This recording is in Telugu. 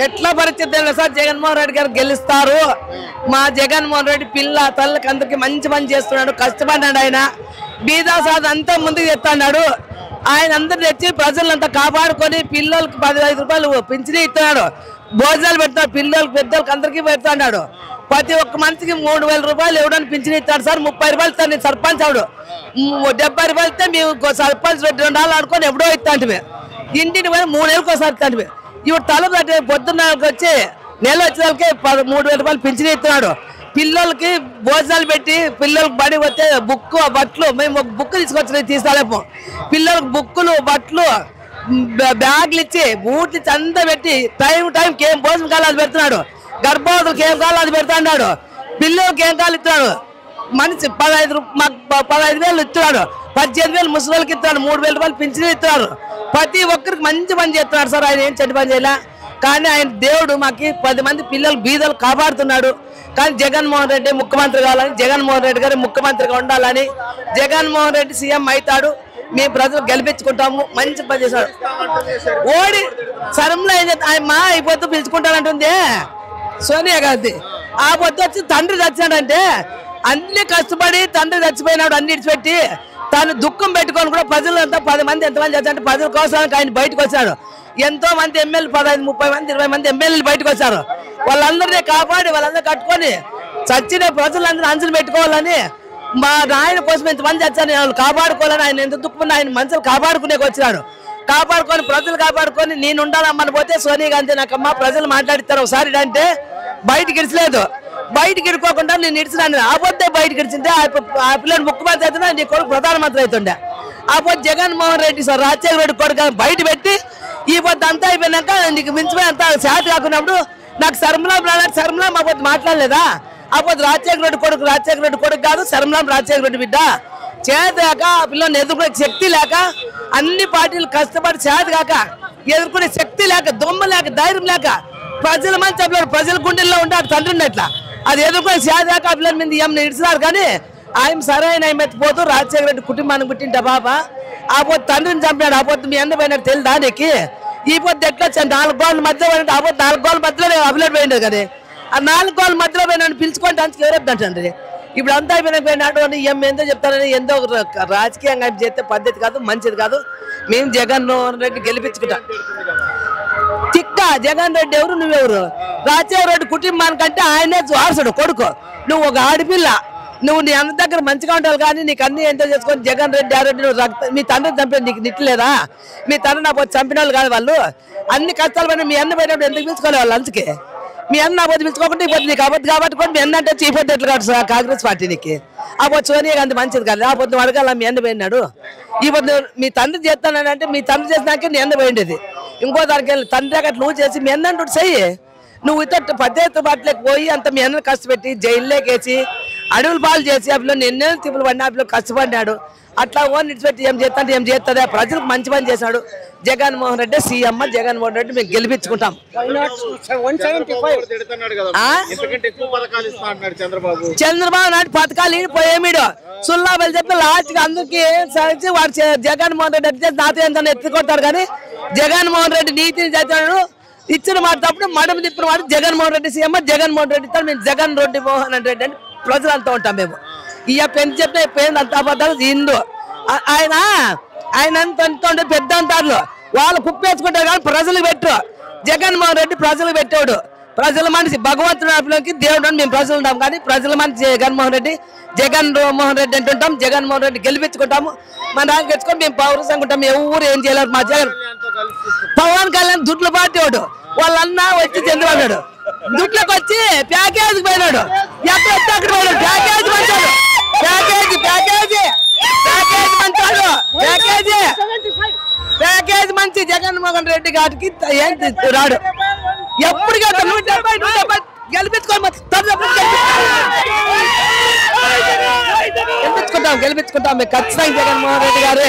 ఎట్లా పరిస్థితి సార్ జగన్మోహన్ రెడ్డి గారు గెలుస్తారు. మా జగన్మోహన్ రెడ్డి పిల్ల తల్లికి అందరికి మంచి పని చేస్తున్నాడు, కష్టపడ్డాడు. ఆయన బీదా సార్ అంతా ముందుకు చెప్తున్నాడు. ఆయన అందరు తెచ్చి ప్రజలంతా కాపాడుకొని పిల్లలకి 15 రూపాయలు పింఛను ఇస్తున్నాడు, భోజనాలు పెడతాడు, పిల్లలకి పెద్దలకి అందరికీ పెడుతున్నాడు. ప్రతి ఒక్క మనిషికి 3000 రూపాయలు ఇవ్వడానికి పింఛను ఇస్తాడు సార్. 30 రూపాయలు ఇస్తాను నేను సర్పంచ్ ఆవిడు, 70 రూపాయలు ఇస్తే మేము సర్పంచ్ 2 నెలలు ఆడుకొని ఎప్పుడో ఇస్తాంటివి, ఇంటికి పోయి 3 నెలలకు ఒకసారి ఇస్తాంటివి. ఇప్పుడు తల పొద్దున్న వచ్చి నెల వచ్చేదానికి 3000 రూపాయలు పింఛను ఇస్తున్నాడు. పిల్లలకి భోజనాలు పెట్టి పిల్లలకి బడి వస్తే బుక్కు బట్టలు, మేము ఒక బుక్ తీసుకొచ్చి తీసుకోలేము, పిల్లలకు బుక్కులు బట్టలు బ్యాగులు ఇచ్చి బూట్లు ఇచ్చి అంతా పెట్టి టైంకి ఏం భోజనం కాలు అది పెడుతున్నాడు, గర్భవతులకు ఏం కాలు అది పెడుతున్నాడు, పిల్లలకి ఏం కాలు ఇస్తున్నాడు. మనిషి 15,000 ఇస్తున్నాడు, 18,000 ముసలికి ఇస్తున్నాడు, 3,000 రూపాయలు పింఛను ఇస్తున్నాడు. ప్రతి ఒక్కరికి మంచి పని చేస్తున్నాడు సార్. ఆయన ఏం చెడ్డ పని చేయలే, కానీ ఆయన దేవుడు మాకు 10 మంది పిల్లలు బీదలు కాపాడుతున్నాడు. కానీ జగన్మోహన్ రెడ్డి ముఖ్యమంత్రి కావాలని, జగన్మోహన్ రెడ్డి గారు ముఖ్యమంత్రిగా ఉండాలని, జగన్మోహన్ రెడ్డి సీఎం అవుతాడు, మేము ప్రజలు గెలిపించుకుంటాము. మంచి పని చేశాడు. ఓడి సరంలో మా ఈ పొద్దు పిలుచుకుంటానంటుంది సోనియా గాంధీ. ఆ పొద్దు వచ్చి తండ్రి చచ్చాడంటే అన్ని కష్టపడి తండ్రి చచ్చిపోయినాడు, అన్ని ఇడిచిపెట్టి తాను దుఃఖం పెట్టుకొని కూడా ప్రజలంతా 10 మంది ఎంతమంది చేస్తారంటే ప్రజల కోసానికి ఆయన బయటకు వచ్చాడు. ఎంతో మంది ఎమ్మెల్యే 15, 30 మంది 20 మంది ఎమ్మెల్యేలు బయటకు వచ్చారు. వాళ్ళందరినీ కాపాడి వాళ్ళందరూ కట్టుకొని చచ్చిన ప్రజలందరూ అంచులు పెట్టుకోవాలని, మా నాయన కోసం ఎంతమంది వచ్చారు వాళ్ళు కాపాడుకోవాలని, ఆయన ఎంత దుఃఖం ఆయన మనుషులు కాపాడుకునేకి వచ్చినాడు. కాపాడుకొని ప్రజలు కాపాడుకొని నేను ఉండాలమ్మని పోతే సోనియా గాంధీ నాకమ్మ ప్రజలు మాట్లాడిస్తారు ఒకసారి అంటే బయటకి ఇడిచలేదు. బయటకి ఇడుకోకుండా నేను ఇడిచినాను. ఆ పొద్దే బయటకి ఇడిచింటే ఆ పిల్లలు ముఖ్యమంత్రి అవుతున్నా, నీ కొడుకు ప్రధానమంత్రి అవుతుండే. ఆ పొద్దు జగన్మోహన్ రెడ్డి సార్ రాజశేఖర రెడ్డి కొడుకు బయట పెట్టి ఈ పొద్దు అంతా అయిపోయినాక నీకు మించిపోయి అంతా శాత కాకున్నప్పుడు నాకు శర్మలా మా పొద్దు మాట్లాడలేదా? ఆ పొద్దు రాజశేఖర రెడ్డి కొడుకు కాదు, శర్మలాం రాజశేఖర రెడ్డి బిడ్డ. చేత కాక ఆ పిల్లల్ని ఎదుర్కొనే శక్తి లేక, అన్ని పార్టీలు కష్టపడి చేత కాక ఎదుర్కొనే శక్తి లేక, దొమ్మ లేక, ధైర్యం లేక ప్రజల మంచి చెప్పారు, ప్రజల గుండెల్లో ఉండారు తండ్రిని అట్లా అది ఎదుర్కొని చేత కాక ఆ పిల్లల మీద ఏమన్నా ఇడిచినారు. కానీ ఆయన సరైన ఆయన ఎత్తిపోతూ రాజశేఖర రెడ్డి కుటుంబానికి పుట్టింట బాబా. ఆ పొద్దు తండ్రిని చంపాడు, ఆ పొద్దు మీ అన్న పోయినట్టు తెలుదా నీకు? ఈ పొద్దు ఎట్లా 4 గోళ్ళ మధ్యలో పోయినట్టు, ఆ పొద్దు 4 గోళ్ళ మధ్యలో అభిలేట్ పోయింది కదా. ఆ 4 గోళ్ళ మధ్యలో పోయినట్టు పిలుచుకుంటే అంతకు ఎవరొద్దంటండి. ఇప్పుడు అంతా అయిపోయినాడు అని ఏందో చెప్తానని ఎంతో రాజకీయంగా చేస్తే పద్ధతి కాదు, మంచిది కాదు. మేము జగన్మోహన్ రెడ్డి గెలిపించుకుంటాం. తిక్క జగన్ రెడ్డి ఎవరు, నువ్వెవరు? రాజశేఖర రెడ్డి కుటుంబానికంటే ఆయనే వారసుడు కొడుకు. నువ్వు ఒక ఆడపిల్ల, నువ్వు నీ అన్న దగ్గర మంచిగా ఉండాలి. కానీ నీకు అన్ని ఎంతో చేసుకొని జగన్ రెడ్డి ఆరెడ్డి నువ్వు మీ తండ్రిని చంపేది నీకు నిట్లేదా? మీ తండ్రి నా పోతే చంపిన వాళ్ళు కాదు వాళ్ళు. అన్ని కష్టాలు పడి మీ అన్న పోయినప్పుడు ఎందుకు పిలుచుకోవాలి వాళ్ళు అంచుకి? మీ అన్న నా పోతే పిలుచుకోకుండా ఇప్పుడు నీకు అబద్ధం కాబట్టి మీ అన్న అంటే చీఫ్ ఎట్లా కాదు కాంగ్రెస్ పార్టీ నీకు. ఆ పొద్దు సోనియా గాంధీ మంచిది కాదు. ఆ పొద్దు అడగాల మీ అన్న పోయినాడు. ఈ పొద్దు మీ తండ్రి చేస్తానంటే మీ తండ్రి చేసినాకే నీ అన్న పోయిండేది. ఇంకో దానికి వెళ్ళి తండ్రి అక్కడ నువ్వు చేసి మీ అన్న అంటూ చెయ్యి. నువ్వు ఇతర పద్ధతి బాటలోకి పోయి అంత మీ అన్నను కష్టపెట్టి జైల్లోకేసి అడవులు పాలు చేసి ఆ పిల్లలు ఎన్నో తిప్పులు పడినా ఆ పిల్లలు కష్టపడ్డాడు. అట్లా ఓన్ ఇడిచిపెట్టి ఏం చేస్తాంటే ఏం చేస్తుందా? ప్రజలకు మంచి పని చేశాడు జగన్మోహన్ రెడ్డి సీఎం. జగన్మోహన్ రెడ్డి మేము గెలిపించుకుంటాం. చంద్రబాబు నాయుడు పథకాలు పోయేమిడు సుల్లాబలు చెప్పి లాస్ట్ అందరికి వాడు జగన్మోహన్ రెడ్డి అయితే నాతో ఎంత ఎత్తుకొట్టాడు. కానీ జగన్మోహన్ రెడ్డి నీతిని చేస్తాడు. ఇచ్చిన మాట తప్పుడు మడమ తిప్పిన వాడు జగన్మోహన్ రెడ్డి సీఎం. జగన్మోహన్ రెడ్డి మేము జగన్ రెడ్డి మోహన్ రెడ్డి అని ప్రజలంతా ఉంటాం. మేము ఇక పెంచి చెప్పిన పేరు అంత అబద్ధాలు హిందూ. ఆయన అంత ఉండే పెద్ద అంటారు వాళ్ళు కుప్పేసుకుంటారు కానీ ప్రజలకు పెట్టరు. జగన్మోహన్ రెడ్డి ప్రజలకు పెట్టాడు. ప్రజల మనిషి భగవంతుడికి దేవుడు అని మేము ప్రజలు ఉంటాం. కానీ ప్రజల మనిషి జగన్మోహన్ రెడ్డి అంటుంటాం. జగన్మోహన్ రెడ్డి గెలిపించుకుంటాము. మన దానికి తెచ్చుకొని మేము పౌరసంగా ఉంటాం. ఎవరు ఏం చేయలేరు. మా జగన్ పవన్ కళ్యాణ్ దుడ్ల పార్టీ వాడు వాళ్ళన్నా వచ్చి చంద్రబాబు దుడ్లకు వచ్చి ప్యాకేజీ పోయినాడు. ఎక్కడ వస్తే అక్కడ పోయినాడు. ప్యాకేజీ మంచాడు. ప్యాకేజీ మంచి జగన్మోహన్ రెడ్డి గారికి రాడు. ఎప్పుడు గెలిపించుకుంటాం. ఖచ్చితంగా జగన్మోహన్ రెడ్డి గారే.